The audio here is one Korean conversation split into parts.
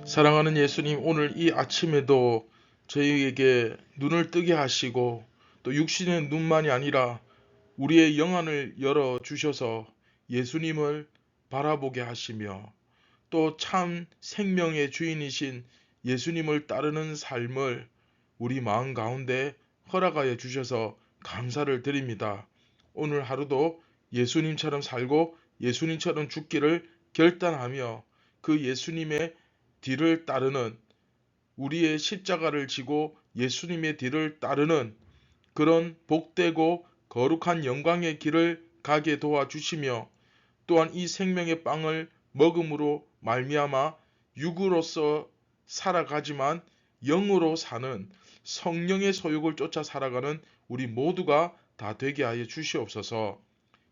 사랑하는 예수님, 오늘 이 아침에도 저희에게 눈을 뜨게 하시고 또 육신의 눈만이 아니라 우리의 영안을 열어 주셔서 예수님을 바라보게 하시며 또 참 생명의 주인이신 예수님을 따르는 삶을 우리 마음 가운데 허락하여 주셔서 감사를 드립니다. 오늘 하루도 예수님처럼 살고 예수님처럼 죽기를 결단하며 그 예수님의 뒤를 따르는, 우리의 십자가를 지고 예수님의 뒤를 따르는 그런 복되고 거룩한 영광의 길을 가게 도와주시며 또한 이 생명의 빵을 먹음으로 말미암아 육으로서 살아가지만 영으로 사는 성령의 소욕을 쫓아 살아가는 우리 모두가 다 되게 하여 주시옵소서.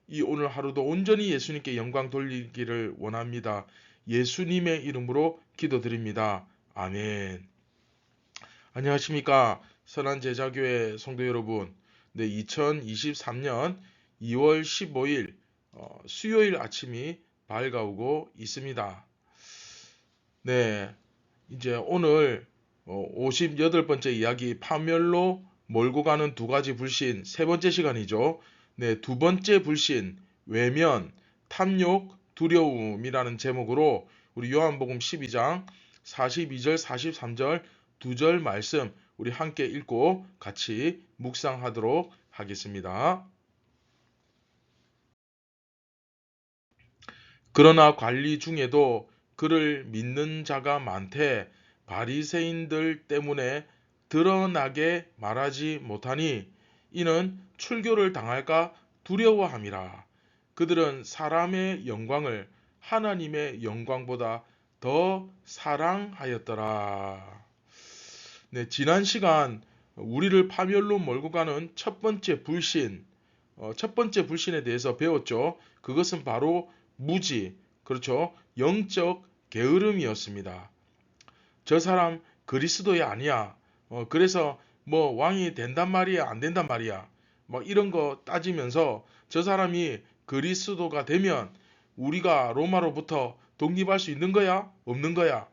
이 오늘 하루도 온전히 예수님께 영광 돌리기를 원합니다. 예수님의 이름으로 기도드립니다. 아멘. 안녕하십니까. 선한제자교회 성도 여러분. 네, 2023년 2월 15일 수요일 아침이 밝아오고 있습니다. 네, 이제 오늘 58번째 이야기, 파멸로 몰고 가는 두 가지 불신, 세 번째 시간이죠. 네, 두 번째 불신, 외면, 탐욕, 두려움이라는 제목으로 우리 요한복음 12장 42절, 43절 두 절 말씀 우리 함께 읽고 같이 묵상하도록 하겠습니다. 그러나 관리 중에도 그를 믿는 자가 많되 바리새인들 때문에 드러나게 말하지 못하니 이는 출교를 당할까 두려워함이라. 그들은 사람의 영광을 하나님의 영광보다 더 사랑하였더라. 네, 지난 시간 우리를 파멸로 몰고 가는 첫 번째 불신, 첫 번째 불신에 대해서 배웠죠. 그것은 바로 무지, 그렇죠. 영적 게으름이었습니다. 저 사람 그리스도의 아니야. 그래서 뭐 왕이 된단 말이야, 안 된단 말이야. 막 이런 거 따지면서 저 사람이 그리스도가 되면 우리가 로마로부터 독립할 수 있는 거야? 없는 거야?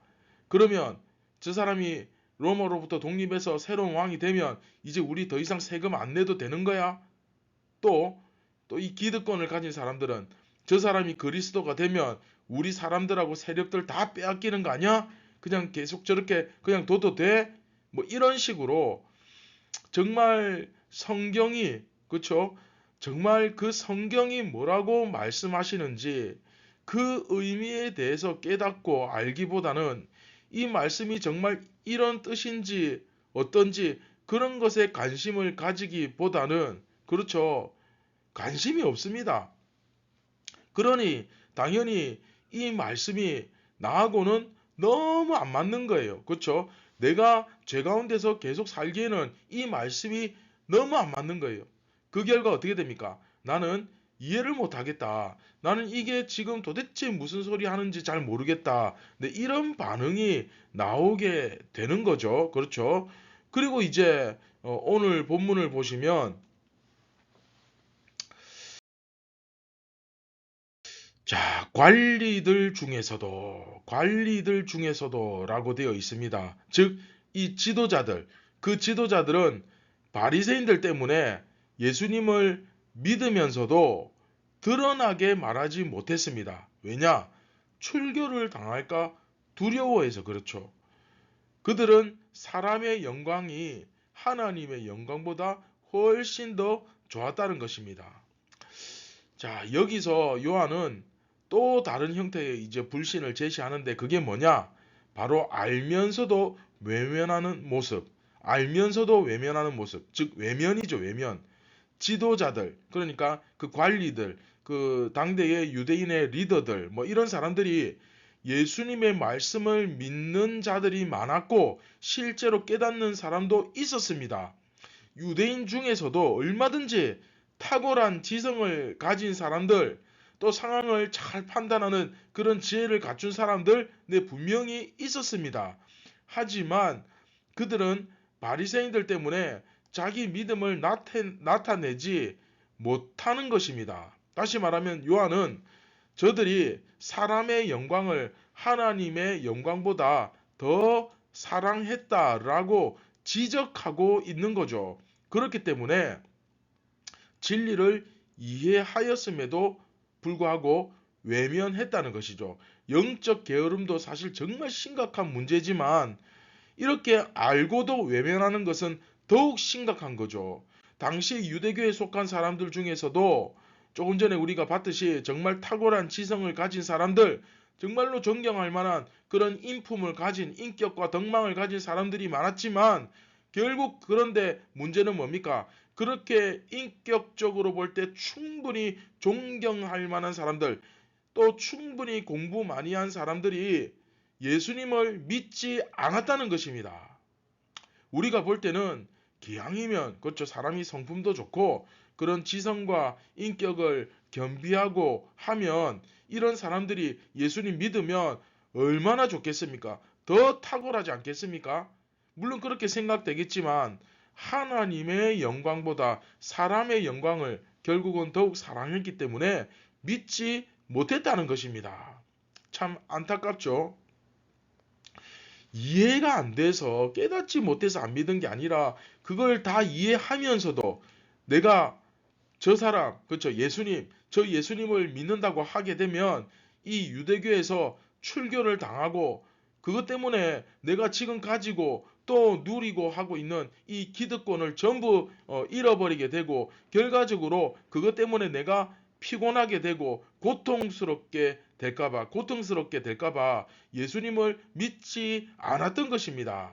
그러면 저 사람이 로마로부터 독립해서 새로운 왕이 되면 이제 우리 더 이상 세금 안 내도 되는 거야? 또 이 기득권을 가진 사람들은 저 사람이 그리스도가 되면 우리 사람들하고 세력들 다 빼앗기는 거 아니야? 그냥 계속 저렇게 그냥 둬도 돼? 뭐 이런 식으로 정말 성경이, 그렇죠? 정말 그 성경이 뭐라고 말씀하시는지 그 의미에 대해서 깨닫고 알기보다는 이 말씀이 정말 이런 뜻인지 어떤지 그런 것에 관심을 가지기보다는, 그렇죠, 관심이 없습니다. 그러니 당연히 이 말씀이 나하고는 너무 안 맞는 거예요. 그렇죠? 내가 죄 가운데서 계속 살기에는 이 말씀이 너무 안 맞는 거예요. 그 결과 어떻게 됩니까? 나는 이해를 못 하겠다. 나는 이게 지금 도대체 무슨 소리 하는지 잘 모르겠다. 네, 이런 반응이 나오게 되는 거죠. 그렇죠? 그리고 이제 오늘 본문을 보시면, 자, 관리들 중에서도 라고 되어 있습니다. 즉, 이 지도자들, 그 지도자들은 바리새인들 때문에 예수님을 믿으면서도 드러나게 말하지 못했습니다. 왜냐? 출교를 당할까 두려워해서 그렇죠. 그들은 사람의 영광이 하나님의 영광보다 훨씬 더 좋았다는 것입니다. 자, 여기서 요한은 또 다른 형태의 이제 불신을 제시하는데 그게 뭐냐? 바로 알면서도 외면하는 모습. 알면서도 외면하는 모습. 즉 외면이죠, 외면. 지도자들, 그러니까 그 관리들, 그 당대의 유대인의 리더들, 뭐 이런 사람들이 예수님의 말씀을 믿는 자들이 많았고 실제로 깨닫는 사람도 있었습니다. 유대인 중에서도 얼마든지 탁월한 지성을 가진 사람들, 또 상황을 잘 판단하는 그런 지혜를 갖춘 사람들, 네, 분명히 있었습니다. 하지만 그들은 바리새인들 때문에 자기 믿음을 나타내지 못하는 것입니다. 다시 말하면 요한은 저들이 사람의 영광을 하나님의 영광보다 더 사랑했다라고 지적하고 있는 거죠. 그렇기 때문에 진리를 이해하였음에도 불구하고 외면했다는 것이죠. 영적 게으름도 사실 정말 심각한 문제지만 이렇게 알고도 외면하는 것은 더욱 심각한 거죠. 당시 유대교에 속한 사람들 중에서도 조금 전에 우리가 봤듯이 정말 탁월한 지성을 가진 사람들, 정말로 존경할 만한 그런 인품을 가진 인격과 덕망을 가진 사람들이 많았지만 결국 그런데 문제는 뭡니까? 그렇게 인격적으로 볼 때 충분히 존경할 만한 사람들, 또 충분히 공부 많이 한 사람들이 예수님을 믿지 않았다는 것입니다. 우리가 볼 때는 기왕이면 그렇죠. 사람이 성품도 좋고 그런 지성과 인격을 겸비하고 하면 이런 사람들이 예수님 믿으면 얼마나 좋겠습니까? 더 탁월하지 않겠습니까? 물론 그렇게 생각되겠지만 하나님의 영광보다 사람의 영광을 결국은 더욱 사랑했기 때문에 믿지 못했다는 것입니다. 참 안타깝죠? 이해가 안 돼서 깨닫지 못해서 안 믿은 게 아니라 그걸 다 이해하면서도 내가 저 사람, 그렇죠. 예수님, 저 예수님을 믿는다고 하게 되면 이 유대교에서 출교를 당하고 그것 때문에 내가 지금 가지고 또 누리고 하고 있는 이 기득권을 전부 잃어버리게 되고 결과적으로 그것 때문에 내가 피곤하게 되고 고통스럽게 될까봐 예수님을 믿지 않았던 것입니다.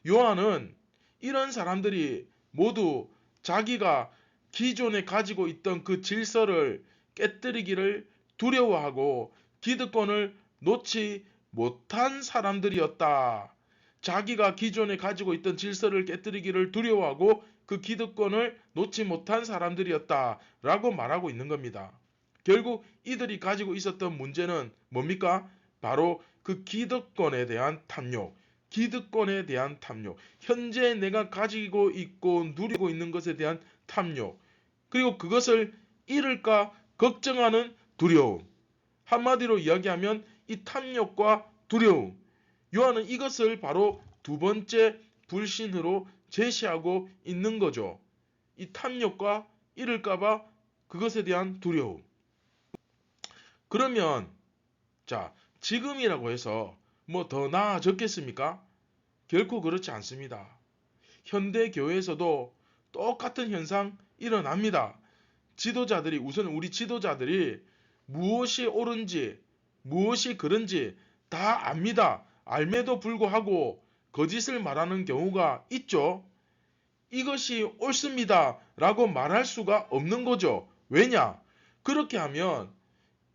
요한은 이런 사람들이 모두 자기가 기존에 가지고 있던 그 질서를 깨뜨리기를 두려워하고 기득권을 놓지 못한 사람들이었다. 자기가 기존에 가지고 있던 질서를 깨뜨리기를 두려워하고 그 기득권을 놓지 못한 사람들이었다. 라고 말하고 있는 겁니다. 결국 이들이 가지고 있었던 문제는 뭡니까? 바로 그 기득권에 대한 탐욕. 기득권에 대한 탐욕. 현재 내가 가지고 있고 누리고 있는 것에 대한 탐욕. 그리고 그것을 잃을까 걱정하는 두려움. 한마디로 이야기하면 이 탐욕과 두려움. 요한은 이것을 바로 두 번째 불신으로 제시하고 있는 거죠. 이 탐욕과 잃을까봐 그것에 대한 두려움. 그러면 자, 지금이라고 해서 뭐 더 나아졌겠습니까? 결코 그렇지 않습니다. 현대 교회에서도 똑같은 현상 일어납니다. 지도자들이 우선 우리 지도자들이 무엇이 옳은지 무엇이 그른지 다 압니다. 알매도 불구하고 거짓을 말하는 경우가 있죠. 이것이 옳습니다 라고 말할 수가 없는 거죠. 왜냐? 그렇게 하면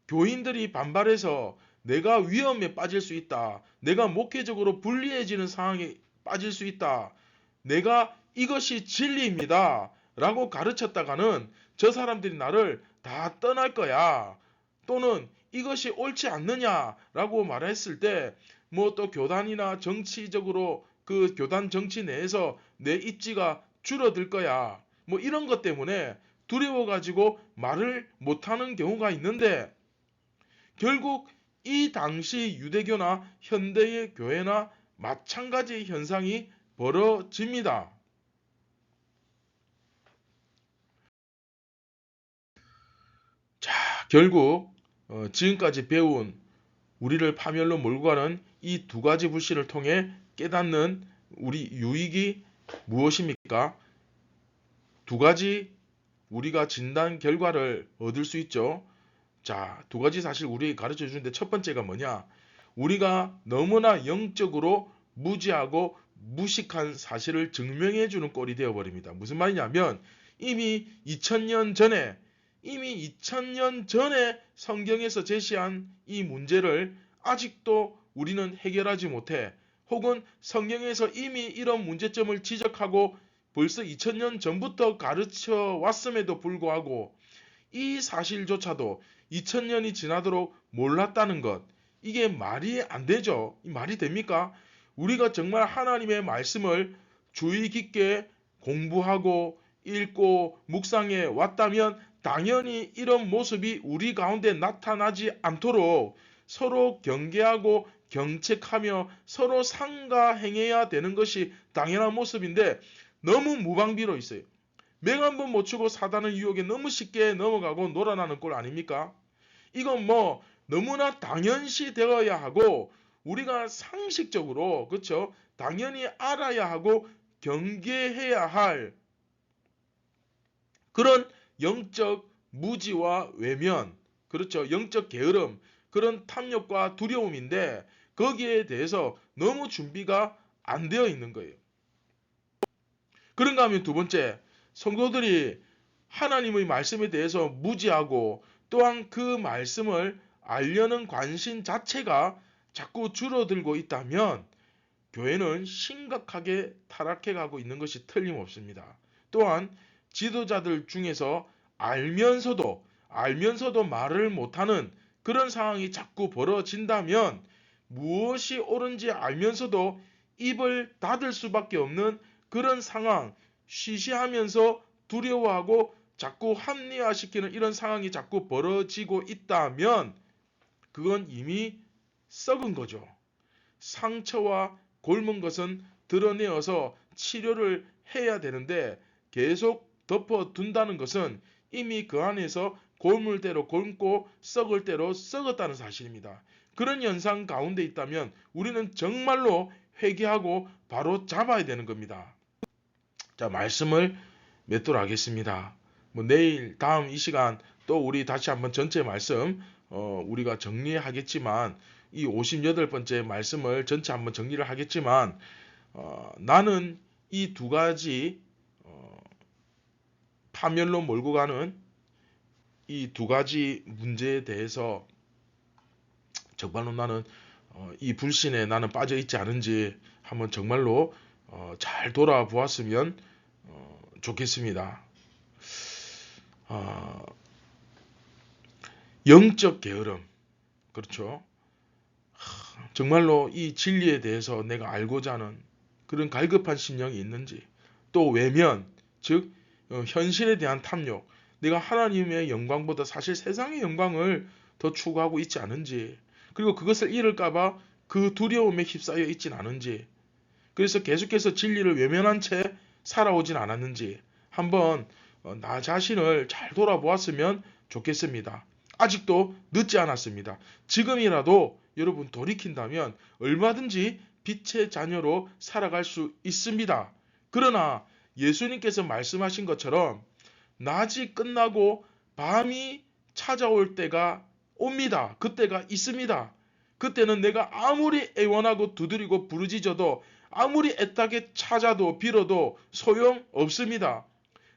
교인들이 반발해서 내가 위험에 빠질 수 있다. 내가 목회적으로 불리해지는 상황에 빠질 수 있다. 내가 이것이 진리입니다. 라고 가르쳤다가는 저 사람들이 나를 다 떠날 거야. 또는 이것이 옳지 않느냐 라고 말했을 때 뭐 또 교단이나 정치적으로 그 교단 정치 내에서 내 입지가 줄어들 거야. 뭐 이런 것 때문에 두려워가지고 말을 못하는 경우가 있는데 결국 이 당시 유대교나 현대의 교회나 마찬가지 현상이 벌어집니다. 자, 결국 지금까지 배운 우리를 파멸로 몰고 가는 이 두 가지 불신을 통해 깨닫는 우리 유익이 무엇입니까? 두 가지 우리가 진단 결과를 얻을 수 있죠. 자, 두 가지 사실 우리에게 가르쳐 주는데 첫 번째가 뭐냐? 우리가 너무나 영적으로 무지하고 무식한 사실을 증명해 주는 꼴이 되어버립니다. 무슨 말이냐면 이미 2000년 전에 성경에서 제시한 이 문제를 아직도 우리는 해결하지 못해 혹은 성경에서 이미 이런 문제점을 지적하고 벌써 2000년 전부터 가르쳐 왔음에도 불구하고 이 사실조차도 2000년이 지나도록 몰랐다는 것. 이게 말이 안 되죠. 말이 됩니까? 우리가 정말 하나님의 말씀을 주의 깊게 공부하고 읽고 묵상해 왔다면 당연히 이런 모습이 우리 가운데 나타나지 않도록 서로 경계하고 경책하며 서로 상가행해야 되는 것이 당연한 모습인데 너무 무방비로 있어요. 맹 한 번 못 치고 사단의 유혹에 너무 쉽게 넘어가고 놀아나는 꼴 아닙니까? 이건 뭐 너무나 당연시 되어야 하고 우리가 상식적으로 그렇죠? 당연히 알아야 하고 경계해야 할 그런 영적 무지와 외면, 그렇죠? 영적 게으름, 그런 탐욕과 두려움인데 거기에 대해서 너무 준비가 안 되어 있는 거예요. 그런가 하면 두 번째, 성도들이 하나님의 말씀에 대해서 무지하고 또한 그 말씀을 알려는 관심 자체가 자꾸 줄어들고 있다면 교회는 심각하게 타락해 가고 있는 것이 틀림없습니다. 또한 지도자들 중에서 알면서도 말을 못하는 그런 상황이 자꾸 벌어진다면 무엇이 옳은지 알면서도 입을 닫을 수밖에 없는 그런 상황, 쉬쉬하면서 두려워하고 자꾸 합리화시키는 이런 상황이 자꾸 벌어지고 있다면 그건 이미 썩은 거죠. 상처와 곪은 것은 드러내어서 치료를 해야 되는데 계속 덮어둔다는 것은 이미 그 안에서 곪을 대로 곪고 썩을 대로 썩었다는 사실입니다. 그런 현상 가운데 있다면 우리는 정말로 회개하고 바로 잡아야 되는 겁니다. 자, 말씀을 맺도록 하겠습니다. 내일 다음 이 시간 또 우리 다시 한번 전체 말씀 우리가 정리하겠지만 이 58번째 말씀을 전체 한번 정리를 하겠지만 나는 이 두 가지 파멸로 몰고 가는 이 두 가지 문제에 대해서 정말로 나는 이 불신에 나는 빠져 있지 않은지 한번 정말로 잘 돌아보았으면 좋겠습니다. 영적 게으름, 그렇죠? 정말로 이 진리에 대해서 내가 알고자 하는 그런 갈급한 심령이 있는지, 또 외면, 즉 현실에 대한 탐욕, 내가 하나님의 영광보다 사실 세상의 영광을 더 추구하고 있지 않은지, 그리고 그것을 잃을까봐 그 두려움에 휩싸여 있진 않은지, 그래서 계속해서 진리를 외면한 채 살아오진 않았는지 한번 나 자신을 잘 돌아보았으면 좋겠습니다. 아직도 늦지 않았습니다. 지금이라도 여러분 돌이킨다면 얼마든지 빛의 자녀로 살아갈 수 있습니다. 그러나 예수님께서 말씀하신 것처럼 낮이 끝나고 밤이 찾아올 때가 옵니다. 그때가 있습니다. 그때는 내가 아무리 애원하고 두드리고 부르짖어도 아무리 애타게 찾아도 빌어도 소용없습니다.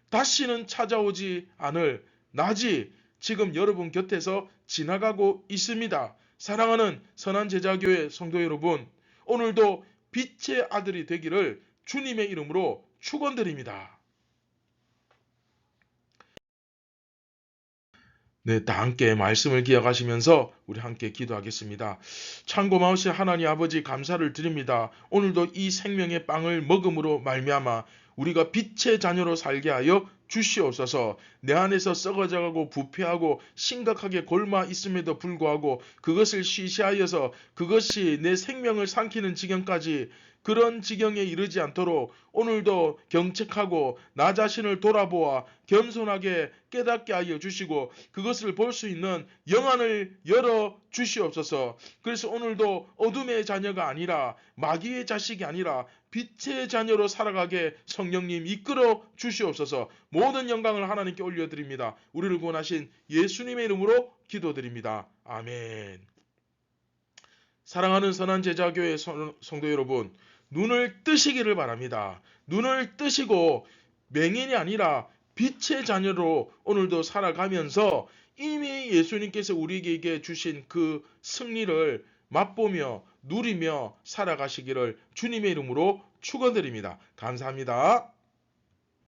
다시는 찾아오지 않을 낮이 지금 여러분 곁에서 지나가고 있습니다. 사랑하는 선한 제자교회 성도 여러분, 오늘도 빛의 아들이 되기를 주님의 이름으로 축원드립니다. 네, 다 함께 말씀을 기억하시면서 우리 함께 기도하겠습니다. 참 고마우신 하나님 아버지 감사를 드립니다. 오늘도 이 생명의 빵을 먹음으로 말미암아 우리가 빛의 자녀로 살게 하여 주시옵소서. 내 안에서 썩어져가고 부패하고 심각하게 골마 있음에도 불구하고 그것을 쉬쉬하여서 그것이 내 생명을 삼키는 지경까지 그런 지경에 이르지 않도록 오늘도 경책하고 나 자신을 돌아보아 겸손하게 깨닫게 하여 주시고 그것을 볼 수 있는 영안을 열어 주시옵소서. 그래서 오늘도 어둠의 자녀가 아니라 마귀의 자식이 아니라 빛의 자녀로 살아가게 성령님 이끌어 주시옵소서. 모든 영광을 하나님께 올려드립니다. 우리를 구원하신 예수님의 이름으로 기도드립니다. 아멘. 사랑하는 선한 제자교회 성도 여러분, 눈을 뜨시기를 바랍니다. 눈을 뜨시고 맹인이 아니라 빛의 자녀로 오늘도 살아가면서 이미 예수님께서 우리에게 주신 그 승리를 맛보며 누리며 살아가시기를 주님의 이름으로 축원드립니다. 감사합니다.